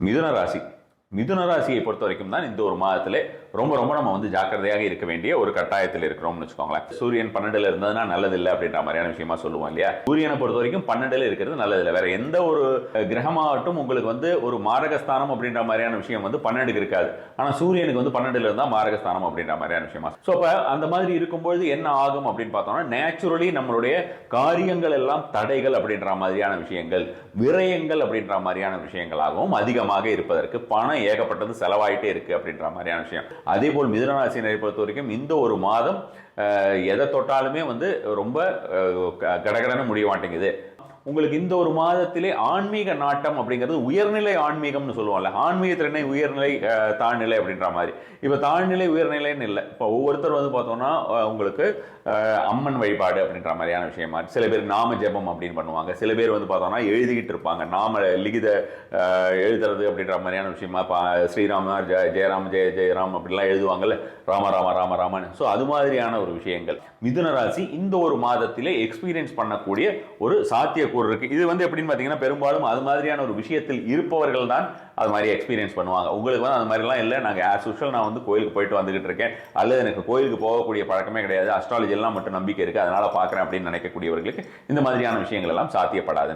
மிதுன ராசி மிதுன ராசியை பொறுத்த வரைக்கும் தான் இந்த ஒரு மாதத்திலே ரொம்ப ரொம்ப நம்ம வந்து ஜாக்கிரதையாக இருக்க வேண்டிய ஒரு கட்டாயத்தில் இருக்கிறோம்னு வச்சுக்கோங்களேன். சூரியன் 12ல் இருந்ததுன்னா நல்லதில்லை அப்படின்ற மாதிரியான விஷயமா சொல்லுவோம் இல்லையா. சூரியனை பொறுத்த வரைக்கும் 12ல் இருக்கிறது நல்லதில்லை. வேற எந்த ஒரு கிரகமாகட்டும் உங்களுக்கு வந்து ஒரு மாரகஸ்தானம் அப்படின்ற மாதிரியான விஷயம் வந்து 12க்கு இருக்காது. ஆனால் சூரியனுக்கு வந்து 12ல் இருந்தால் மாரகஸ்தானம் அப்படின்ற மாதிரியான விஷயமா. ஸோ அப்போ அந்த மாதிரி இருக்கும்பொழுது என்ன ஆகும் அப்படின்னு பார்த்தோம்னா, நேச்சுரலி நம்மளுடைய காரியங்கள் எல்லாம் தடைகள் அப்படின்ற மாதிரியான விஷயங்கள், விரயங்கள் அப்படின்ற மாதிரியான விஷயங்களாகவும் அதிகமாக இருப்பதற்கு, பணம் ஏகப்பட்டது செலவாயிட்டே இருக்கு அப்படின்ற மாதிரியான விஷயம். அதே போல் மிதுனராசினரை பொறுத்த வரைக்கும் இந்த ஒரு மாதம் எதை தொட்டாலுமே வந்து ரொம்ப கடகடன்னு முடிய மாட்டேங்குது. உங்களுக்கு இந்த ஒரு மாதத்திலே ஆன்மீக நாட்டம் அப்படிங்கிறது உயர்நிலை ஆன்மீகம்னு சொல்லுவோம்ல. ஆன்மீகத்திலே உயர்நிலை தாழ்நிலை அப்படின்ற மாதிரி. இப்போ தாழ்நிலை உயர்நிலைன்னு இல்லை. இப்போ ஒவ்வொருத்தர் வந்து பார்த்தோம்னா உங்களுக்கு அம்மன் வழிபாடு அப்படின்ற மாதிரியான விஷயமா, சில பேர் நாம ஜெபம் அப்படின்னு பண்ணுவாங்க. சில பேர் வந்து பார்த்தோம்னா எழுதிக்கிட்டு இருப்பாங்க, நாம லிகித எழுதுறது அப்படின்ற மாதிரியான விஷயமா. ஸ்ரீராம ஜெயராம் ஜெய ஜெயராம் அப்படிலாம் எழுதுவாங்கல்ல, ராம ராம ராம ராமன். ஸோ அது மாதிரியான ஒரு விஷயங்கள் மிதுன ராசி இந்த ஒரு மாதத்திலே எக்ஸ்பீரியன்ஸ் பண்ணக்கூடிய ஒரு சாத்தியக்கூறு இருக்கு. இது வந்து எப்படின்னு பார்த்தீங்கன்னா, பெரும்பாலும் அது மாதிரியான ஒரு விஷயத்தில் இருப்பவர்கள் தான் அது மாதிரி எக்ஸ்பீரியன்ஸ் பண்ணுவாங்க. உங்களுக்கு வந்து அது மாதிரிலாம் இல்லை. நாங்கள் ஆஸ் யூஷுவல் நான் வந்து கோயிலுக்கு போயிட்டு வந்துகிட்டு இருக்கேன், அல்லது எனக்கு கோயிலுக்கு போகக்கூடிய பழக்கமே கிடையாது, அஸ்ட்ராலஜி எல்லாம் மட்டும் நம்பிக்கை இருக்கு, அதனால பார்க்குறேன் அப்படின்னு நினைக்கக்கூடியவர்களுக்கு இந்த மாதிரியான விஷயங்கள் எல்லாம் சாத்தியப்படாது.